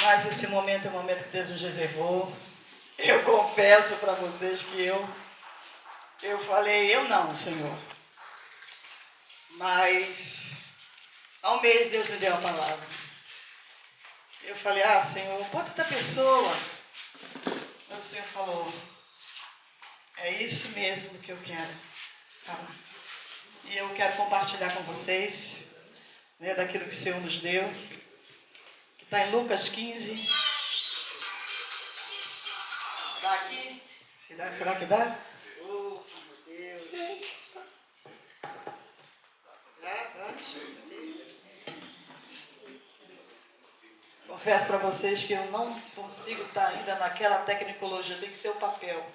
Mas esse momento é o momento que Deus nos reservou. Eu confesso para vocês que eu falei, eu não, Senhor. Mas há um mês Deus me deu a palavra. Eu falei, Senhor, bota outra pessoa. Mas o Senhor falou, é isso mesmo que eu quero falar. E eu quero compartilhar com vocês, né, daquilo que o Senhor nos deu. Que está em Lucas 15. Dá aqui? Será que dá? Oh, meu Deus. Dá. Confesso para vocês que eu não consigo estar ainda naquela tecnologia, tem que ser o papel.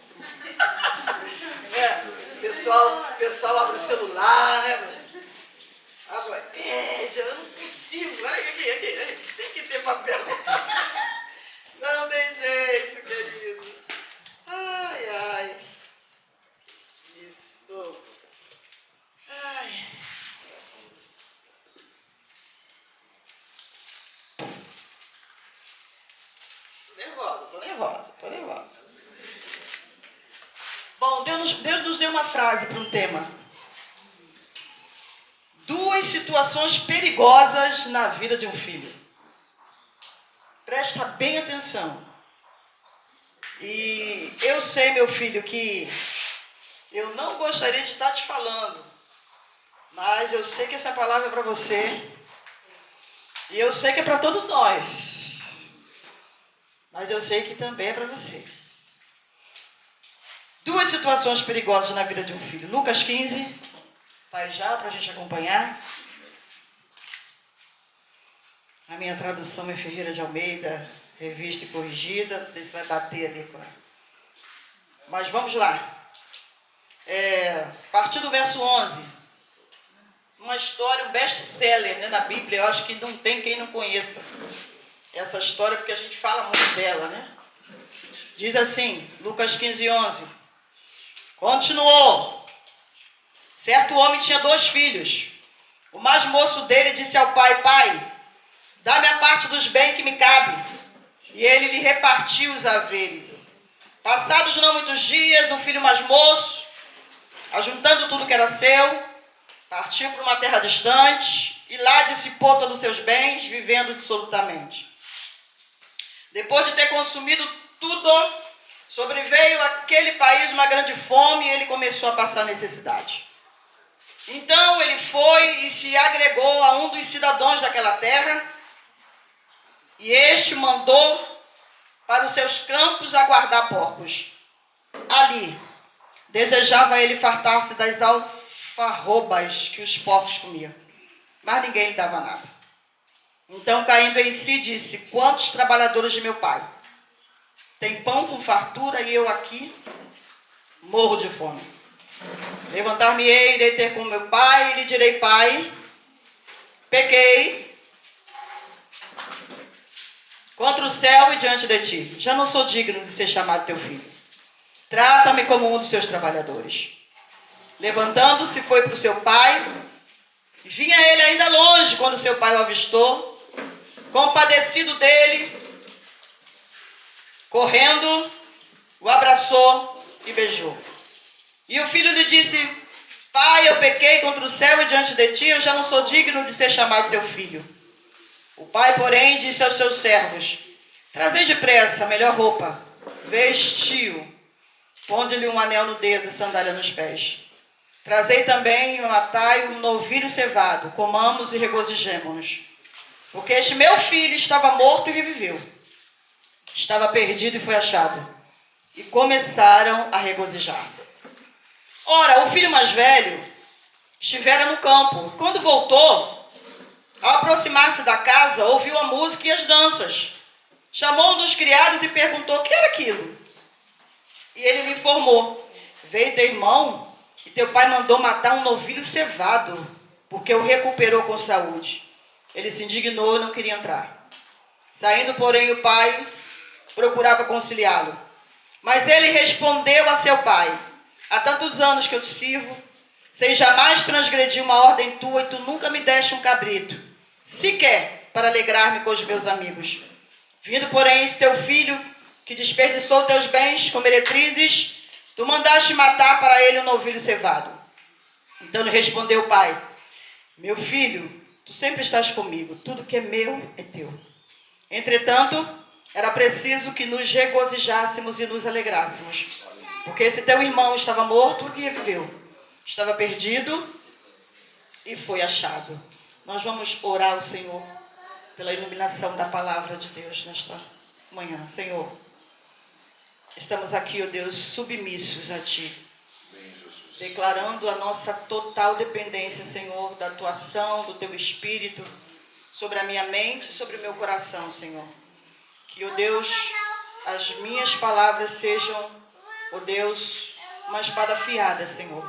O pessoal abre o celular, né? Eu não consigo. Aqui. Tem que ter papel. Não tem jeito, querido. Ai. Isso. Ai. Tô nervosa. Bom, Deus nos deu uma frase para um tema. 2 situações perigosas na vida de um filho. Presta bem atenção. E eu sei, meu filho, que eu não gostaria de estar te falando, mas eu sei que essa palavra é para você. E eu sei que é para todos nós. Mas eu sei que também é para você. 2 situações perigosas na vida de um filho. Lucas 15. Está aí já para a gente acompanhar. A minha tradução é Ferreira de Almeida, revista e corrigida. Não sei se vai bater ali quase. Mas vamos lá. A partir do verso 11. Uma história, um best-seller, né, na Bíblia. Eu acho que não tem quem não conheça essa história, porque a gente fala muito dela, né? Diz assim, Lucas 15, 11. Continuou. Certo homem tinha 2 filhos. O mais moço dele disse ao pai, pai, dá-me a parte dos bens que me cabe. E ele lhe repartiu os haveres. Passados não muitos dias, o filho mais moço, ajuntando tudo que era seu, partiu para uma terra distante e lá dissipou todos os seus bens, vivendo dissolutamente. Depois de ter consumido tudo, sobreveio àquele país uma grande fome e ele começou a passar necessidade. Então ele foi e se agregou a um dos cidadãos daquela terra, e este mandou para os seus campos a guardar porcos. Ali desejava ele fartar-se das alfarrobas que os porcos comiam, mas ninguém lhe dava nada. Então, caindo em si, disse, quantos trabalhadores de meu pai têm pão com fartura e eu aqui morro de fome? Levantar-me-ei, irei ter com meu pai e lhe direi, pai, pequei contra o céu e diante de ti. Já não sou digno de ser chamado teu filho. Trata-me como um dos seus trabalhadores. Levantando-se, foi para o seu pai. Vinha ele ainda longe quando seu pai o avistou. Compadecido dele, correndo, o abraçou e beijou. E o filho lhe disse, pai, eu pequei contra o céu e diante de ti, eu já não sou digno de ser chamado teu filho. O pai, porém, disse aos seus servos, trazei depressa a melhor roupa, vestiu, ponde-lhe um anel no dedo e sandália nos pés. Trazei também e matai um novilho cevado, comamos e regozijemo-nos. Porque este meu filho estava morto e reviveu. Estava perdido e foi achado. E começaram a regozijar-se. Ora, o filho mais velho estivera no campo. Quando voltou, ao aproximar-se da casa, ouviu a música e as danças. Chamou um dos criados e perguntou o que era aquilo. E ele lhe informou, veio teu irmão e teu pai mandou matar um novilho cevado, porque o recuperou com saúde. Ele se indignou e não queria entrar. Saindo, porém, o pai procurava conciliá-lo. Mas ele respondeu a seu pai, há tantos anos que eu te sirvo, sem jamais transgredir uma ordem tua, e tu nunca me deste um cabrito, sequer para alegrar-me com os meus amigos. Vindo, porém, esse teu filho, que desperdiçou teus bens com meretrizes, tu mandaste matar para ele um novilho cevado. Então lhe respondeu o pai: meu filho, tu sempre estás comigo, tudo que é meu é teu. Entretanto, era preciso que nos regozijássemos e nos alegrássemos, porque esse teu irmão estava morto e reviveu, estava perdido e foi achado. Nós vamos orar ao Senhor pela iluminação da palavra de Deus nesta manhã. Senhor, estamos aqui, ó Deus, submissos a Ti, declarando a nossa total dependência, Senhor, da Tua ação, do Teu Espírito, sobre a minha mente e sobre o meu coração, Senhor. Que, ó Deus, as minhas palavras sejam, ó Deus, uma espada afiada, Senhor.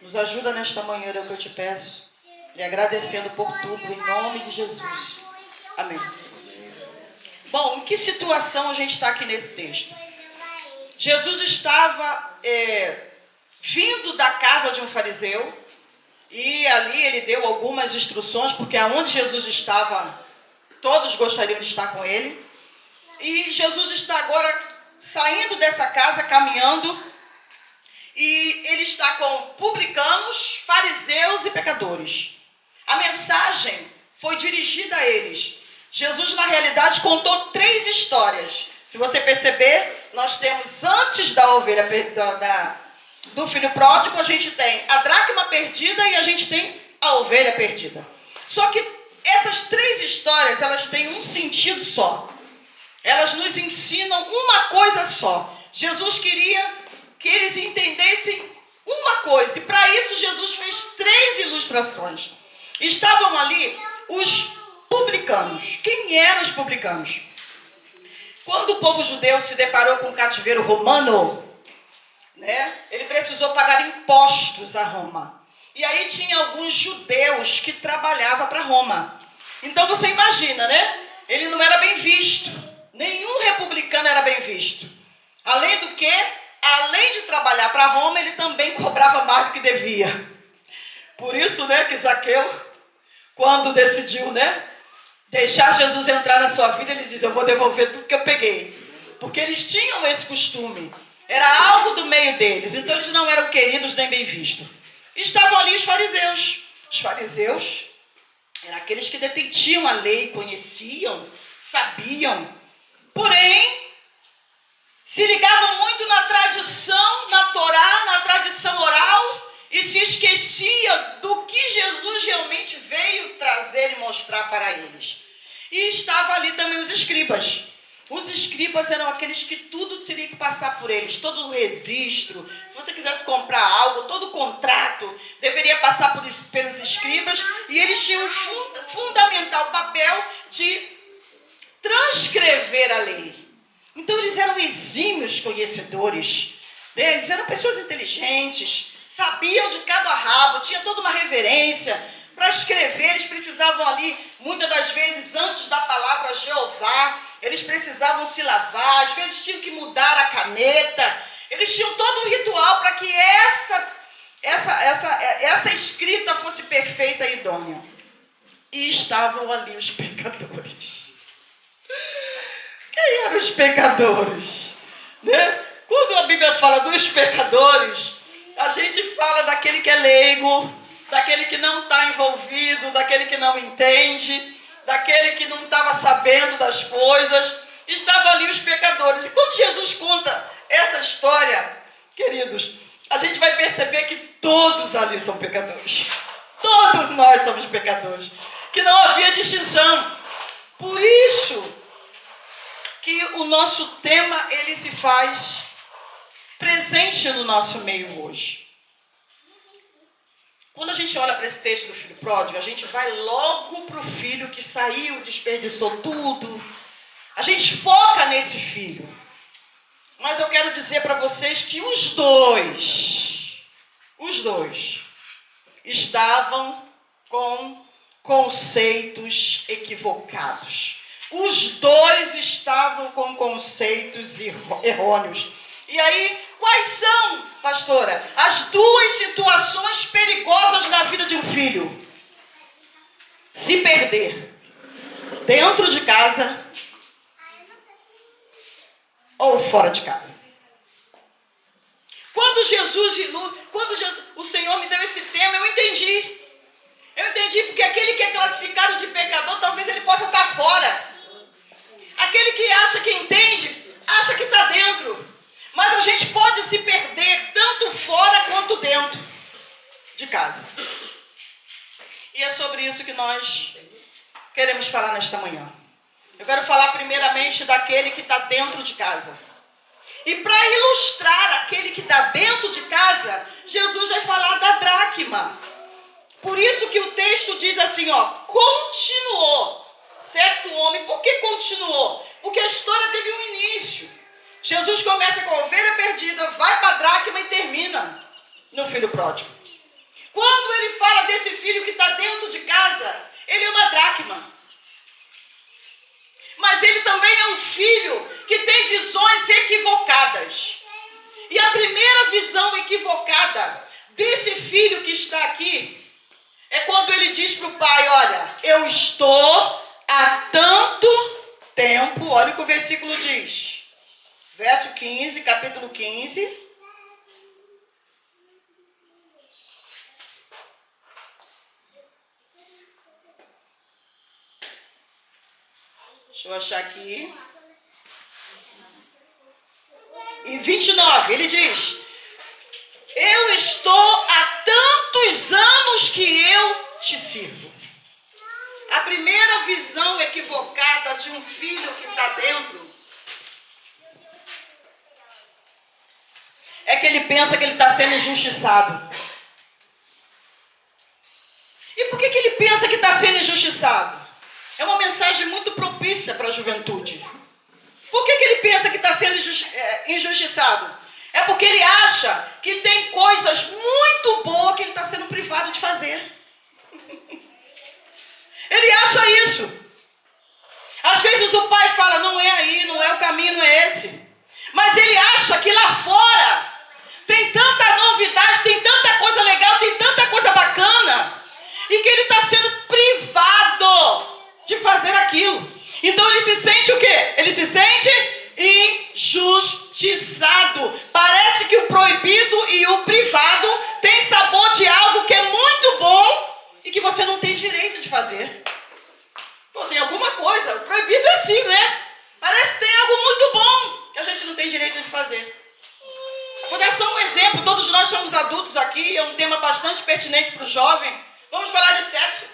Nos ajuda nesta manhã, é o que eu te peço, lhe agradecendo por tudo, em nome de Jesus. Amém. Bom, em que situação a gente está aqui nesse texto? Jesus estava vindo da casa de um fariseu, e ali ele deu algumas instruções, porque aonde Jesus estava, todos gostariam de estar com ele. E Jesus está agora saindo dessa casa, caminhando, e ele está com publicanos, fariseus e pecadores. A mensagem foi dirigida a eles. Jesus, na realidade, contou 3 histórias. Se você perceber, nós temos antes da ovelha do filho pródigo, a gente tem a dracma perdida e a gente tem a ovelha perdida. Só que essas 3 histórias, elas têm um sentido só. Elas nos ensinam uma coisa só. Jesus queria que eles entendessem uma coisa. E para isso Jesus fez 3 ilustrações. Estavam ali os publicanos. Quem eram os publicanos? Quando o povo judeu se deparou com o cativeiro romano, ele precisou pagar impostos a Roma. E aí tinha alguns judeus que trabalhavam para Roma. Então você imagina, ele não era bem visto. Nenhum republicano era bem visto. Além do que, além de trabalhar para Roma, ele também cobrava mais do que devia. Por isso, que Zaqueu, quando decidiu, deixar Jesus entrar na sua vida, ele diz: eu vou devolver tudo que eu peguei. Porque eles tinham esse costume. Era algo do meio deles. Então eles não eram queridos nem bem vistos. Estavam ali os fariseus. Os fariseus eram aqueles que detinham a lei, conheciam, sabiam. Porém, se ligavam muito na tradição, na Torá, na tradição oral, e se esquecia do que Jesus realmente veio trazer e mostrar para eles. E estava ali também os escribas. Os escribas eram aqueles que tudo teria que passar por eles, todo o registro. Se você quisesse comprar algo, todo o contrato deveria passar pelos escribas, e eles tinham um fundamental papel de transcrever a lei. Então eles eram exímios conhecedores, eles eram pessoas inteligentes, sabiam de cabo a rabo, tinha toda uma reverência. Para escrever, eles precisavam ali, muitas das vezes, antes da palavra Jeová, eles precisavam se lavar, às vezes tinham que mudar a caneta. Eles tinham todo um ritual para que essa escrita fosse perfeita e idônea. E estavam ali os pecadores. Quem eram os pecadores? Quando a Bíblia fala dos pecadores, a gente fala daquele que é leigo, daquele que não está envolvido, daquele que não entende, daquele que não estava sabendo das coisas. Estavam ali os pecadores. E quando Jesus conta essa história, queridos, a gente vai perceber que todos ali são pecadores. Todos nós somos pecadores. Que não havia distinção. Por isso que o nosso tema, ele se faz presente no nosso meio hoje. Quando a gente olha para esse texto do filho pródigo, a gente vai logo para o filho que saiu, desperdiçou tudo. A gente foca nesse filho. Mas eu quero dizer para vocês que os dois estavam com conceitos equivocados. Os dois estavam com conceitos errôneos. E aí, quais são, pastora, as 2 situações perigosas na vida de um filho? Se perder dentro de casa fora de casa. Quando o Senhor me deu esse tema, eu entendi. Eu entendi porque aquele que é classificado de pecador, talvez ele possa estar fora. Aquele que acha que entende, acha que está dentro. Mas a gente pode se perder tanto fora quanto dentro de casa. E é sobre isso que nós queremos falar nesta manhã. Eu quero falar primeiramente daquele que está dentro de casa. E para ilustrar aquele que está dentro de casa, Jesus vai falar da dracma. Por isso que o texto diz assim, continuou certo homem. Por que continuou? Porque a história teve um início. Jesus começa com a ovelha perdida, vai para a dracma e termina no filho pródigo. Quando ele fala desse filho que está dentro de casa, ele é uma dracma. Mas ele também é um filho que tem visões equivocadas. E a primeira visão equivocada desse filho que está aqui é quando ele diz para o pai, olha, eu estou há tanto tempo, olha o que o versículo diz. Verso 15, capítulo 15. Deixa eu achar aqui. Em 29, ele diz, eu estou há tantos anos que eu te sirvo. A primeira visão equivocada de um filho que está dentro é que ele pensa que ele está sendo injustiçado. E por que ele pensa que está sendo injustiçado? É uma mensagem muito propícia para a juventude. Por que ele pensa que está sendo injustiçado? É porque ele acha que tem coisas muito boas que ele está sendo privado de fazer. Ele acha isso. Às vezes o pai fala, não é aí, não é o caminho, não é esse. Mas ele acha que lá fora tem tanta novidade, tem tanta coisa legal, tem tanta coisa bacana, e que ele está sendo privado de fazer aquilo. Então ele se sente o quê? Ele se sente injustiçado. Parece que o proibido e o privado têm sabor de algo que é muito bom e que você não tem direito de fazer. Pô, tem alguma coisa, o proibido é assim, né? Parece que tem algo muito bom que a gente não tem direito de fazer. Vou dar só um exemplo, todos nós somos adultos aqui, é um tema bastante pertinente para o jovem. Vamos falar de sexo.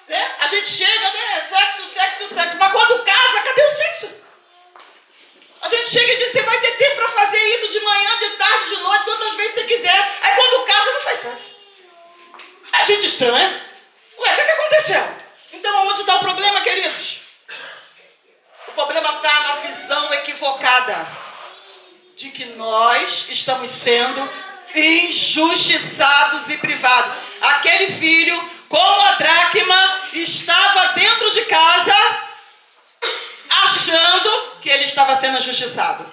Né? A gente chega, né? Sexo, mas quando casa, cadê o sexo? A gente chega e diz, você vai ter tempo para fazer isso de manhã, de tarde, de noite, quantas vezes você quiser. Aí quando casa, não faz sexo. A gente estranha. Ué, o que aconteceu? Então, onde está o problema, queridos? O problema está na visão equivocada de que nós estamos sendo injustiçados e privados. Aquele filho, como a dracma, estava dentro de casa, achando que ele estava sendo injustiçado.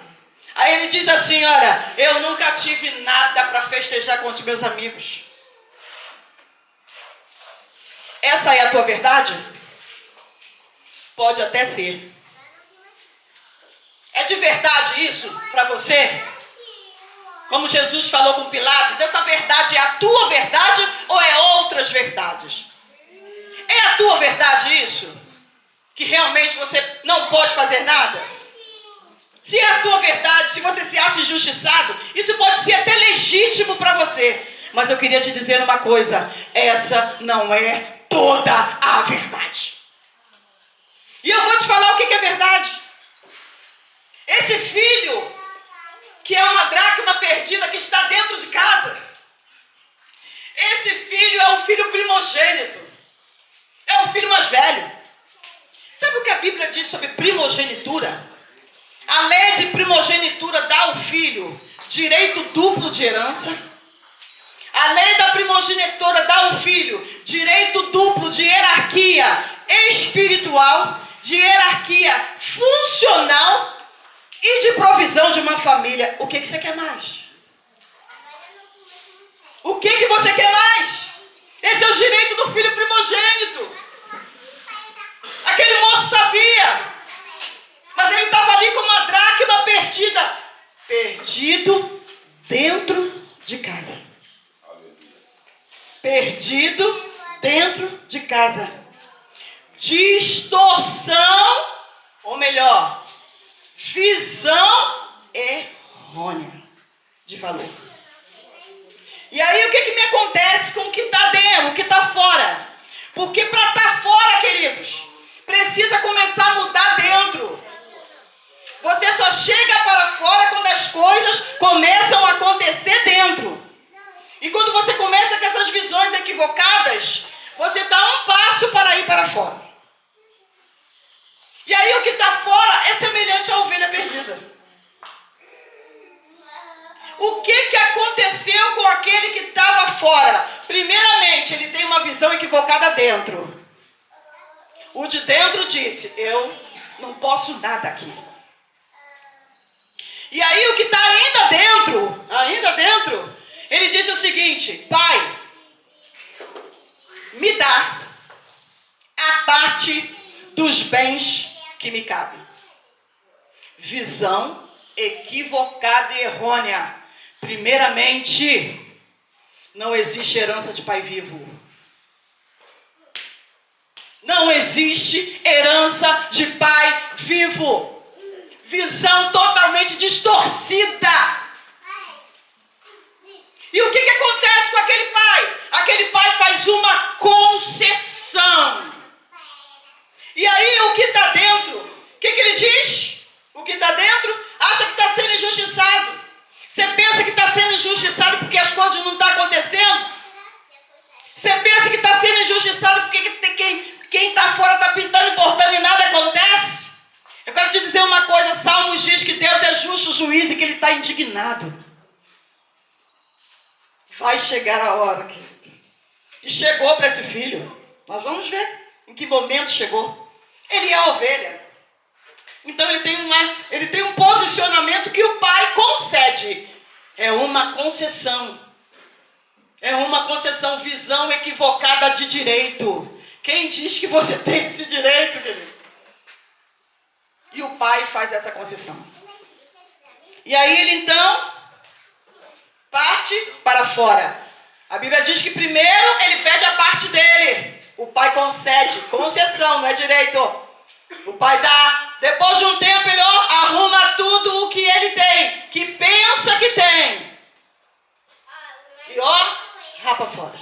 Aí ele diz assim, olha, eu nunca tive nada para festejar com os meus amigos. Essa é a tua verdade? Pode até ser. É de verdade isso para você? Como Jesus falou com Pilatos, essa verdade é a tua verdade ou é outras verdades? É a tua verdade isso? Que realmente você não pode fazer nada? Se é a tua verdade, se você se acha injustiçado, isso pode ser até legítimo para você. Mas eu queria te dizer uma coisa, essa não é toda a verdade. E eu vou te falar o que é verdade. Esse filho, que é uma dracma perdida que está dentro de casa, esse filho é o filho primogênito, é o filho mais velho. Sabe o que a Bíblia diz sobre primogenitura? A lei de primogenitura dá ao filho direito duplo de herança. A lei da primogenitura dá ao filho direito duplo de hierarquia espiritual, de hierarquia funcional e de provisão de uma família. O que você quer mais? O que você quer mais? Esse é o direito do filho primogênito. Aquele moço sabia, mas ele estava ali como uma dracma. perdido dentro de casa. Perdido dentro de casa. Distorção, ou melhor, visão errônea de valor. E aí o que me acontece com o que está dentro, o que está fora? Porque para estar fora, queridos, precisa começar a mudar dentro. Você só chega para fora quando as coisas começam a acontecer dentro. E quando você começa com essas visões equivocadas, você dá um passo para ir para fora. E aí o que está fora é semelhante à ovelha perdida. O que aconteceu com aquele que estava fora? Primeiramente, ele tem uma visão equivocada dentro. O de dentro disse, eu não posso nada aqui. E aí o que está ainda dentro, ele disse o seguinte, Pai, me dá a parte dos bens que me cabem. Visão equivocada e errônea. Primeiramente, não existe herança de pai vivo. Não existe herança de pai vivo. Visão totalmente distorcida. E o que acontece com aquele pai? Aquele pai faz uma concessão. E aí o que está dentro? O que ele diz? O que está dentro acha que está sendo injustiçado. Você pensa que está sendo injustiçado porque as coisas não estão acontecendo? Você pensa que está sendo injustiçado porque quem está fora está pintando e bordando e nada acontece? Eu quero te dizer uma coisa, Salmos diz que Deus é justo juiz e que Ele está indignado. Vai chegar a hora, querido. E chegou para esse filho. Nós vamos ver em que momento chegou. Ele é a ovelha. Então ele tem um posicionamento que o pai concede. É uma concessão. É uma concessão, visão equivocada de direito. Quem diz que você tem esse direito, querido? E o pai faz essa concessão. E aí ele então parte para fora. A Bíblia diz que primeiro ele pede a parte dele. O pai concede, concessão, não é direito. O pai dá. Depois de um tempo ele arruma tudo o que ele tem, que pensa que tem. E rapa fora.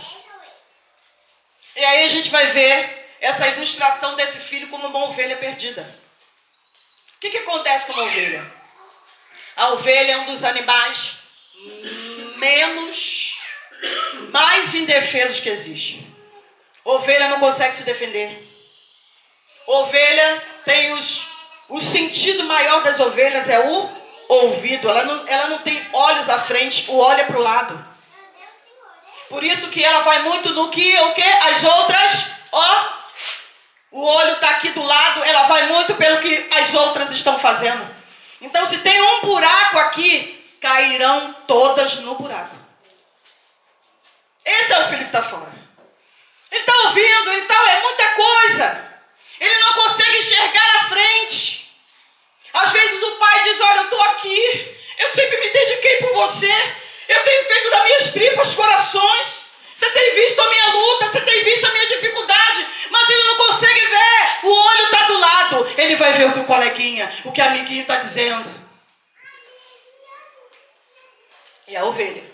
E aí a gente vai ver essa ilustração desse filho como uma ovelha perdida. O que acontece com uma ovelha? A ovelha é um dos animais mais indefesos que existe. Ovelha não consegue se defender. Ovelha tem o sentido maior das ovelhas é o ouvido. Ela não tem olhos à frente, o olho é para o lado. Por isso que ela vai muito no que as outras, o olho está aqui do lado, ela vai muito pelo que as outras estão fazendo. Então se tem um buraco aqui, cairão todas no buraco. Esse é o filho que está fora. Ele está ouvindo, é muita coisa. Ele não consegue enxergar à frente. Às vezes o pai diz, olha, eu estou aqui, eu sempre me dediquei por você, eu tenho feito das minhas tripas corações, você tem visto a minha luta, você tem visto a minha dificuldade, mas ele não consegue ver, o olho está do lado, ele vai ver o que o coleguinha, o que o amiguinho está dizendo. E a ovelha,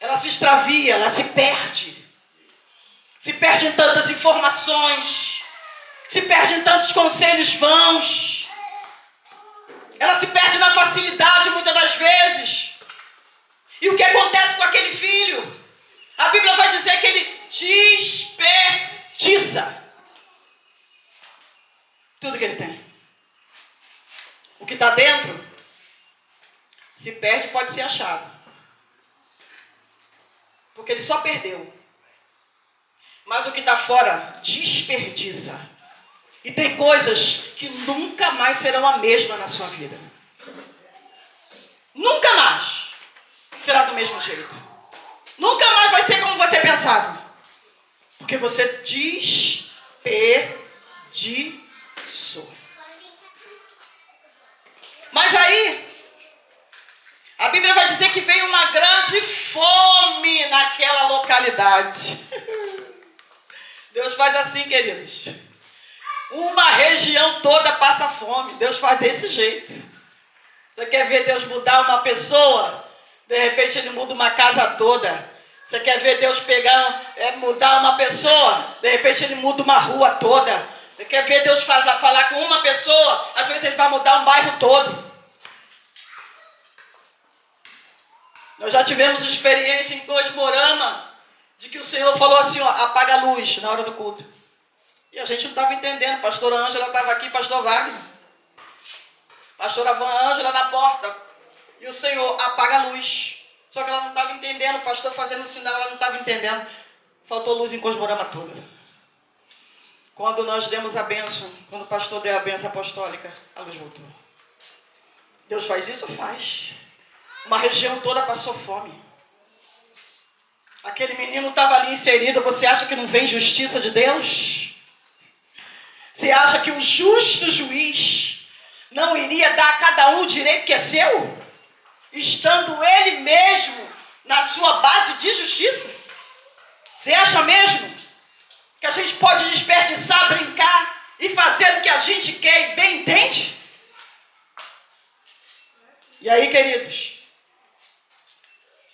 ela se extravia, ela se perde em tantas informações, se perde em tantos conselhos vãos, ela se perde na facilidade muitas das vezes. E o que acontece com aquele filho? A Bíblia vai dizer que ele desperdiça tudo que ele tem. O que está dentro se perde, pode ser achado, porque ele só perdeu. Mas o que está fora desperdiça. E tem coisas que nunca mais serão a mesma na sua vida. Nunca mais será do mesmo jeito. Nunca mais vai ser como você pensava. Porque você desperdiçou. Mas aí, Bíblia vai dizer que veio uma grande fome naquela localidade. Deus faz assim, queridos. Uma região toda passa fome. Deus faz desse jeito. Você quer ver Deus mudar uma pessoa? De repente Ele muda uma casa toda. Você quer ver Deus mudar uma pessoa? De repente Ele muda uma rua toda. Você quer ver Deus falar com uma pessoa? Às vezes Ele vai mudar um bairro todo. Nós já tivemos experiência em Cosmorama de que o Senhor falou assim, ó, apaga a luz na hora do culto. E a gente não estava entendendo. Pastora Ângela estava aqui, pastor Wagner. Pastora Ângela na porta. E o Senhor apaga a luz. Só que ela não estava entendendo. O pastor fazendo sinal, ela não estava entendendo. Faltou luz em Cosmorama toda. Quando nós demos a bênção, quando o pastor deu a bênção apostólica, a luz voltou. Deus faz isso? Faz. Uma região toda passou fome. Aquele menino estava ali inserido. Você acha que não vem justiça de Deus? Você acha que o justo juiz não iria dar a cada um o direito que é seu? Estando ele mesmo na sua base de justiça? Você acha mesmo que a gente pode desperdiçar, brincar e fazer o que a gente quer e bem entende? E aí, queridos,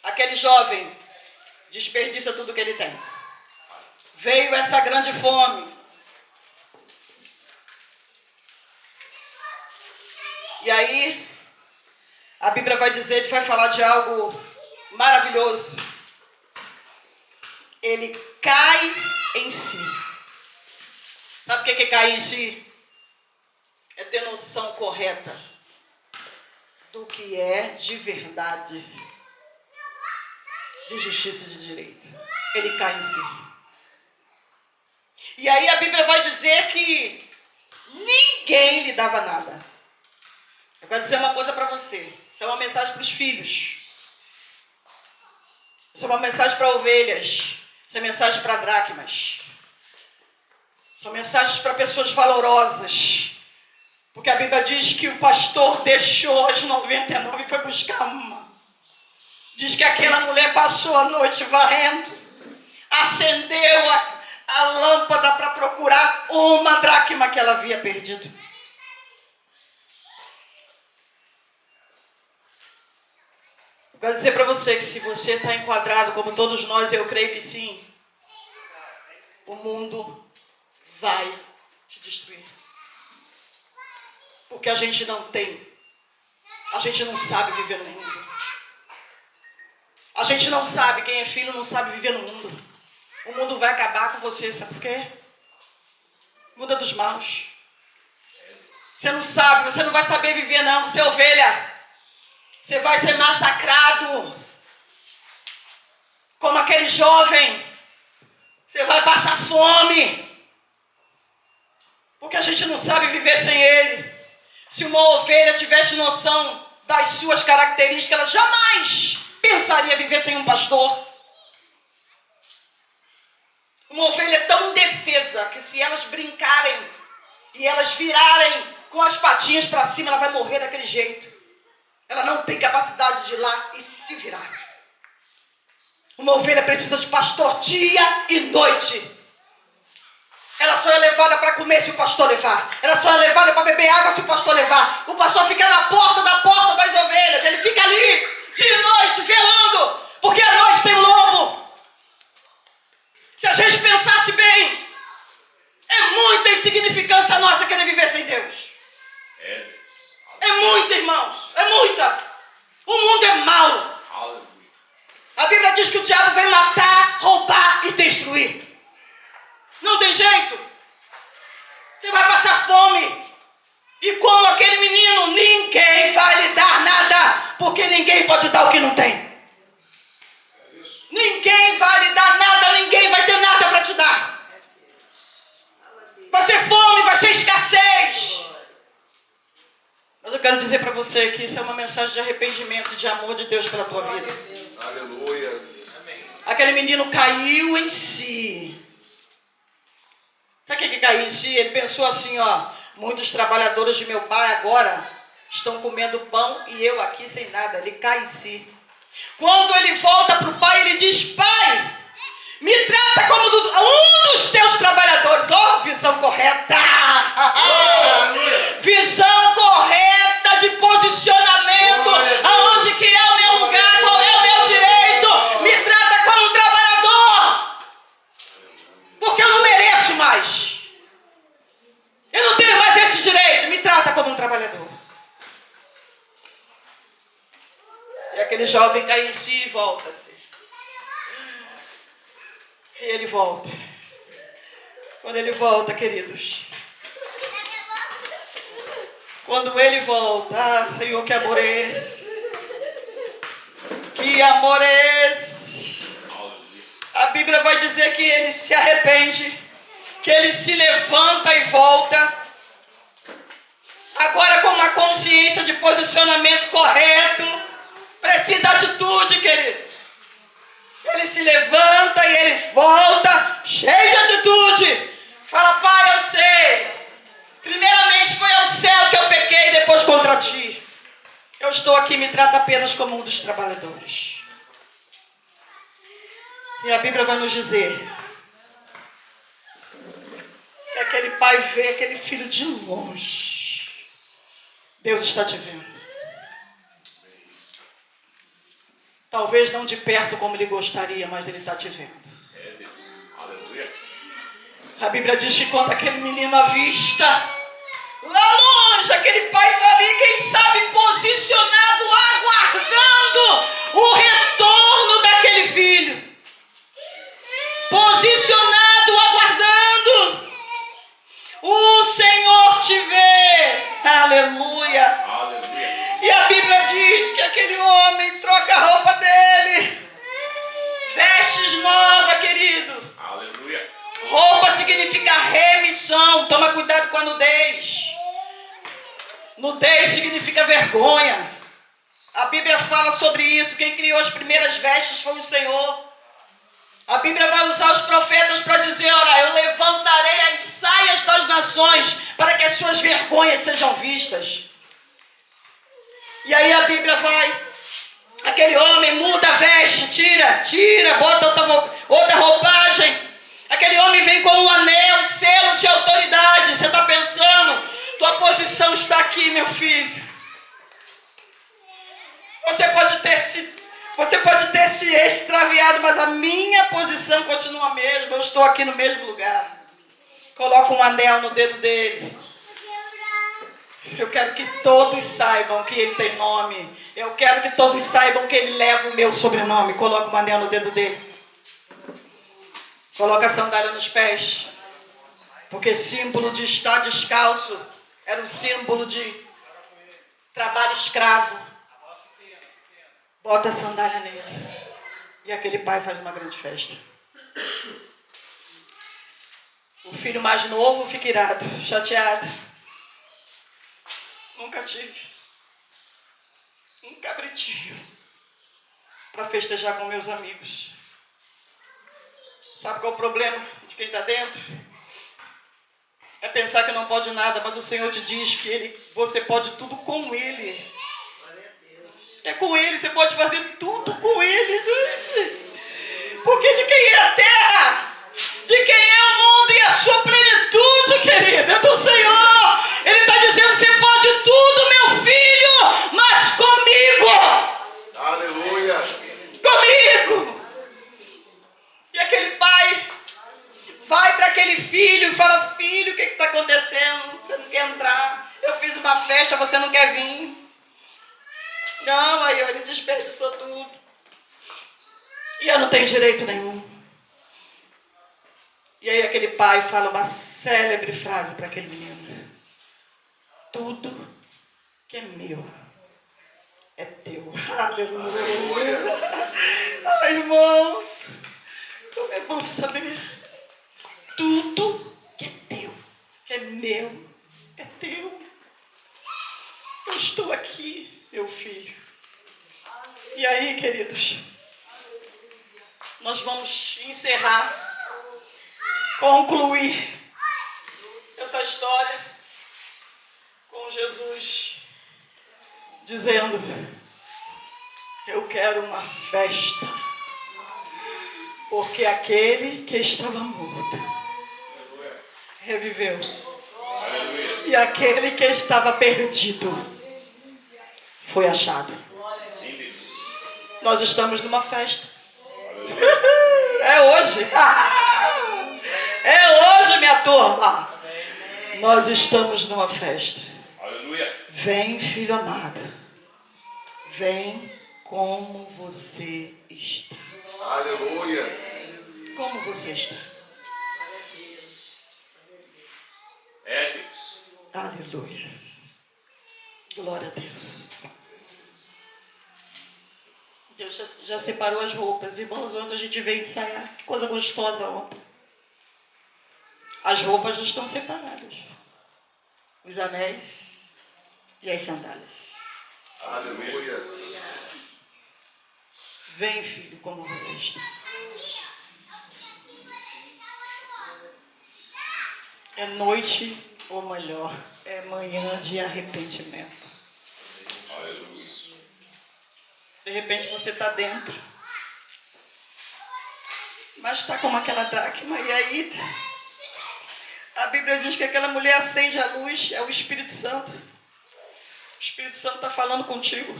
aquele jovem desperdiça tudo que ele tem. Veio essa grande fome. E aí, a Bíblia vai dizer, vai falar de algo maravilhoso. Ele cai em si. Sabe o que é cair em si? É ter noção correta do que é de verdade, de justiça e de direito. Ele cai em si. E aí a Bíblia vai dizer que ninguém lhe dava nada. Eu quero dizer uma coisa para você. Isso é uma mensagem para os filhos. Isso é uma mensagem para ovelhas. Isso é mensagem para dracmas. São mensagens para pessoas valorosas. Porque a Bíblia diz que o pastor deixou as 99 e foi buscar uma. Diz que aquela mulher passou a noite varrendo. Acendeu a lâmpada para procurar uma dracma que ela havia perdido. Eu quero dizer para você que se você está enquadrado, como todos nós, eu creio que sim, o mundo vai te destruir. Porque a gente não sabe viver no mundo. A gente não sabe, quem é filho não sabe viver no mundo. O mundo vai acabar com você, sabe por quê? O mundo é dos maus. Você não sabe, você não vai saber viver não, você é ovelha. Você vai ser massacrado. Como aquele jovem. Você vai passar fome. Porque a gente não sabe viver sem ele. Se uma ovelha tivesse noção das suas características, ela jamais pensaria viver sem um pastor. Uma ovelha é tão indefesa que se elas brincarem e elas virarem com as patinhas para cima, ela vai morrer daquele jeito. Ela não tem capacidade de ir lá e se virar. Uma ovelha precisa de pastor dia e noite. Ela só é levada para comer se o pastor levar. Ela só é levada para beber água se o pastor levar. O pastor fica na porta das ovelhas. Ele fica ali, dia e noite, velando. Porque à noite tem um lobo. Se a gente pensasse bem, é muita insignificância nossa querer viver sem Deus. É muita, irmãos. É muita. O mundo é mau. A Bíblia diz que o diabo vem matar, roubar e destruir. Não tem jeito. Você vai passar fome. E como aquele menino, ninguém vai lhe dar nada. Porque ninguém pode dar o que não tem. Ninguém vai lhe dar nada. Ninguém vai ter nada para te dar. Vai ser fome, vai ser escassez. Mas eu quero dizer para você que isso é uma mensagem de arrependimento, de amor de Deus pela tua vida. Aleluias. Aquele menino caiu em si. Sabe o que caiu em si? Ele pensou assim, ó, muitos trabalhadores de meu pai agora estão comendo pão e eu aqui sem nada. Ele cai em si. Quando ele volta para o pai, ele diz: pai, me trata como um dos teus trabalhadores. Oh, visão correta! Visão correta de posicionamento. Aonde que é o meu lugar? Qual é o meu direito? Me trata como um trabalhador. Porque eu não mereço mais. Eu não tenho mais esse direito. Me trata como um trabalhador. E aquele jovem cai em si e volta-se. E ele volta. Quando ele volta, queridos. Quando ele volta, ah, Senhor, que amor é esse? Que amor é esse? A Bíblia vai dizer que ele se arrepende, que ele se levanta e volta. Agora com uma consciência de posicionamento correto. Precisa de atitude, querido. Ele se levanta e ele volta cheio de atitude. Fala: pai, eu sei. Primeiramente foi ao céu que eu pequei, depois contra ti. Eu estou aqui, me trata apenas como um dos trabalhadores. E a Bíblia vai nos dizer que aquele pai vê aquele filho de longe. Deus está te vendo. Talvez não de perto como ele gostaria, mas ele está te vendo. A Bíblia diz que quando aquele menino avista, lá longe, aquele pai está ali, quem sabe, posicionado, aguardando o retorno daquele filho. Posicionado, aguardando. O Senhor te vê. Aleluia. E a Bíblia diz que aquele homem troca a roupa dele. Vestes novas, querido. Aleluia. Roupa significa remissão. Toma cuidado com a nudez. Nudez significa vergonha. A Bíblia fala sobre isso. Quem criou as primeiras vestes foi o Senhor. A Bíblia vai usar os profetas para dizer: ora, eu levantarei as saias das nações para que as suas vergonhas sejam vistas. E aí a Bíblia vai, aquele homem muda a veste, tira, bota outra roupagem. Aquele homem vem com um anel, selo de autoridade. Você está pensando, tua posição está aqui, meu filho. Você pode ter se extraviado, mas a minha posição continua a mesma. Eu estou aqui no mesmo lugar. Coloca um anel no dedo dele. Eu quero que todos saibam que ele tem nome. Eu quero que todos saibam que ele leva o meu sobrenome. Coloca um anel no dedo dele. Coloca a sandália nos pés. Porque símbolo de estar descalço era um símbolo de trabalho escravo. Bota a sandália nele. E aquele pai faz uma grande festa. O filho mais novo fica irado, chateado. Nunca tive um cabritinho para festejar com meus amigos. Sabe qual é o problema de quem está dentro? É pensar que não pode nada, mas o Senhor te diz que você pode tudo com Ele. É com Ele, você pode fazer tudo com Ele, gente. Porque de quem é a terra? De quem é o mundo e a sua plenitude, querido? É do Senhor. Ele está dizendo: você pode tudo, meu filho, mas comigo. Aleluia. Comigo. E aquele pai vai para aquele filho e fala: filho, o que está acontecendo? Você não quer entrar? Eu fiz uma festa, você não quer vir? Não, aí ele desperdiçou tudo. E eu não tenho direito nenhum. E aí aquele pai fala uma célebre frase para aquele menino: tudo que é meu é teu. Aleluia. Ai, irmãos, como é bom saber. Tudo que é teu, que é meu, é teu. Eu estou aqui, meu filho. E aí, queridos, nós vamos encerrar, concluir essa história com Jesus dizendo: eu quero uma festa, porque aquele que estava morto reviveu, e aquele que estava perdido foi achado. Nós estamos numa festa. É hoje. É hoje, minha turma. Nós estamos numa festa. Vem, filho amado. Vem como você está. Aleluias. Como você está? É Deus. Aleluias. Glória a Deus. Deus já separou as roupas. Irmãos, ontem a gente veio ensaiar. Que coisa gostosa ontem. As roupas já estão separadas. Os anéis e as sandálias. Aleluias. Vem, filho, como você está. É noite, ou melhor, é manhã de arrependimento. De repente você está dentro, mas está como aquela dracma, e aí a Bíblia diz que aquela mulher acende a luz, é o Espírito Santo. O Espírito Santo está falando contigo.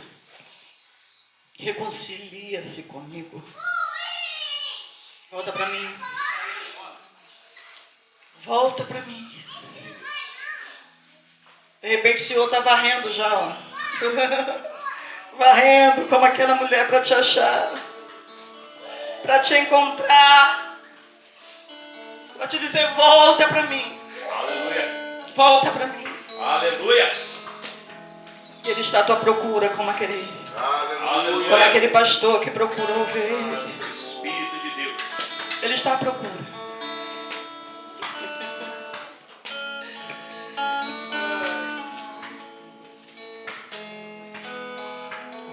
Reconcilia-se comigo. Volta para mim. Volta para mim. De repente o Senhor está varrendo já, ó. Varrendo como aquela mulher para te achar, para te encontrar, para te dizer: volta para mim. Aleluia. Volta para mim. Aleluia. E Ele está à tua procura como aquele Aleluia. pastor que procura ovelhas. Espírito de Deus. Ele está à procura.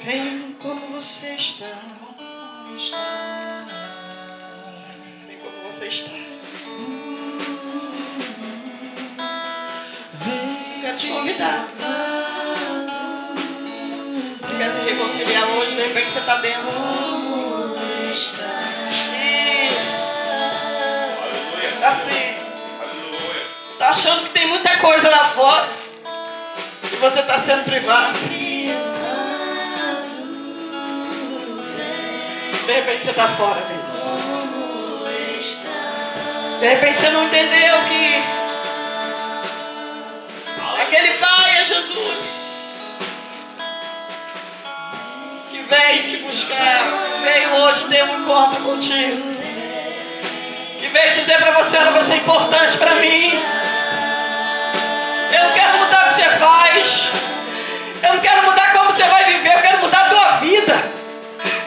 Vem como você está. Vem como você está. Quero te convidar. Você quer se reconciliar hoje? De repente você está dentro. E assim, tá achando que tem muita coisa lá fora e você está sendo privado. De repente você está fora disso. De repente você não entendeu que aquele Pai é Jesus, que veio te buscar, veio hoje ter um encontro contigo, que veio dizer para você: olha, você é importante para mim. Eu não quero mudar o que você faz, eu não quero mudar como você vai viver, eu quero mudar a tua vida.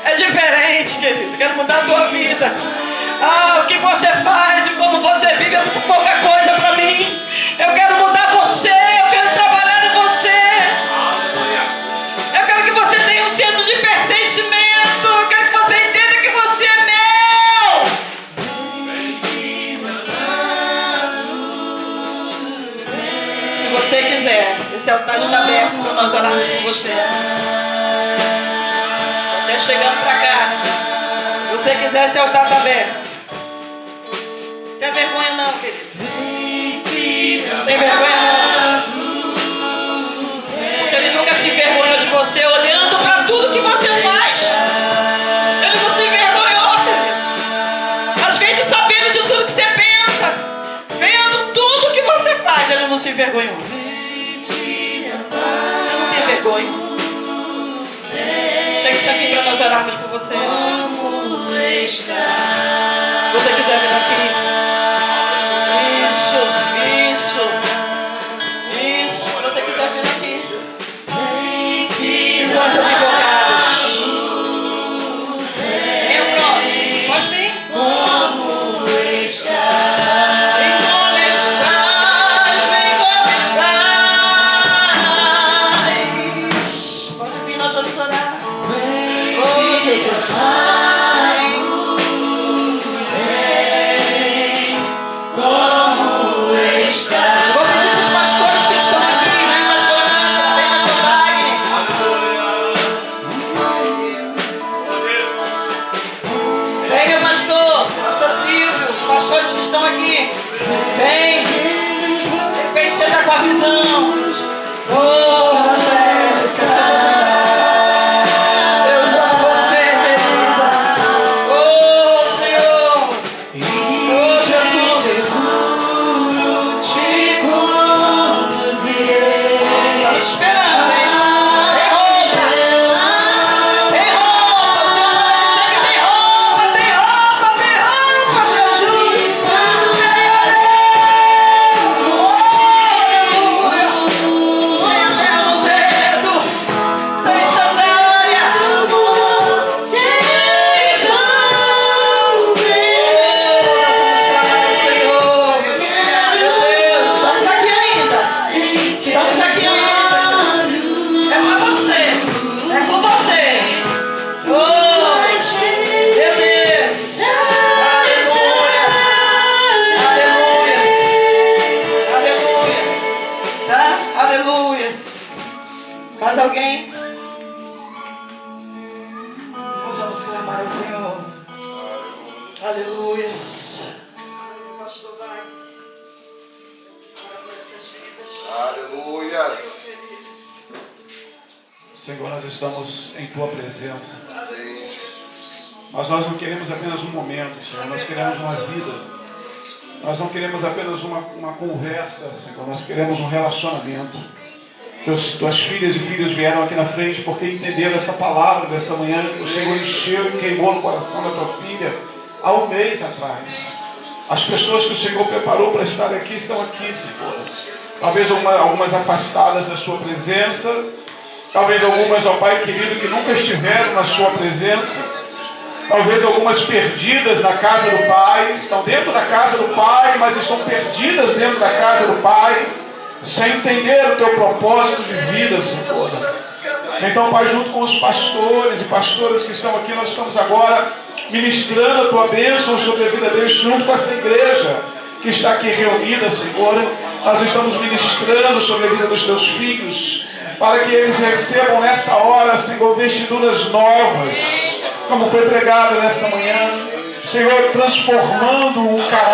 É diferente, querido. Eu quero mudar a tua vida. O que você faz e como você vive é muito pouca coisa para mim. Eu quero mudar você. Eu quero trabalhar em você. Eu quero que você tenha um senso de pertencimento. Eu quero que você entenda que você é meu. Se você quiser, esse altar está aberto para nós orarmos com você. Chegando pra cá. Se você quiser, esse altar está aberto. Não tem vergonha não, querido. Não tem vergonha não. Porque Ele nunca se envergonhou de você olhando para tudo que você faz. Ele não se envergonhou, querido. Às vezes sabendo de tudo que você pensa, vendo tudo que você faz, Ele não se envergonhou. Ele não tem vergonha. Chega isso aqui para nós orarmos por você. Se você quiser vir aqui. Isso. Se você quiser vir aqui. Visões equivocadas. Vem o próximo. Pode vir. Como estás? Vem como estás. Vem como estás. Pode vir, nós vamos orar. Oh, Jesus. a visão. Oh, Angélica. Deus ama você, querida. Oh, Senhor. Oh, Jesus. Estamos esperando, hein? Tem roupa. Tem roupa. O Senhor está dizendo que tem roupa, tem roupa, tem roupa, Jesus. Mais alguém? Nós vamos clamar ao Senhor. Aleluia. Pastor, vai. Aleluias. Senhor, nós estamos em Tua presença. Amém, Jesus. Mas nós não queremos apenas um momento, Senhor. Nós queremos uma vida. Nós não queremos apenas uma conversa, Senhor. Nós queremos um relacionamento. Tuas filhas e filhos vieram aqui na frente porque entenderam essa palavra dessa manhã que o Senhor encheu e queimou no coração da tua filha há um mês atrás. As pessoas que o Senhor preparou para estar aqui estão aqui, Senhor. Talvez algumas afastadas da sua presença. Talvez algumas, ó Pai querido, que nunca estiveram na sua presença. Talvez algumas perdidas na casa do Pai. Estão dentro da casa do Pai, mas estão perdidas dentro da casa do Pai, sem entender o teu propósito de vida, Senhor. Então, Pai, junto com os pastores e pastoras que estão aqui, nós estamos agora ministrando a tua bênção sobre a vida deles, junto com essa igreja que está aqui reunida, Senhor. Nós estamos ministrando sobre a vida dos teus filhos, para que eles recebam nessa hora, Senhor, vestiduras novas, como foi pregado nessa manhã, Senhor, transformando o caráter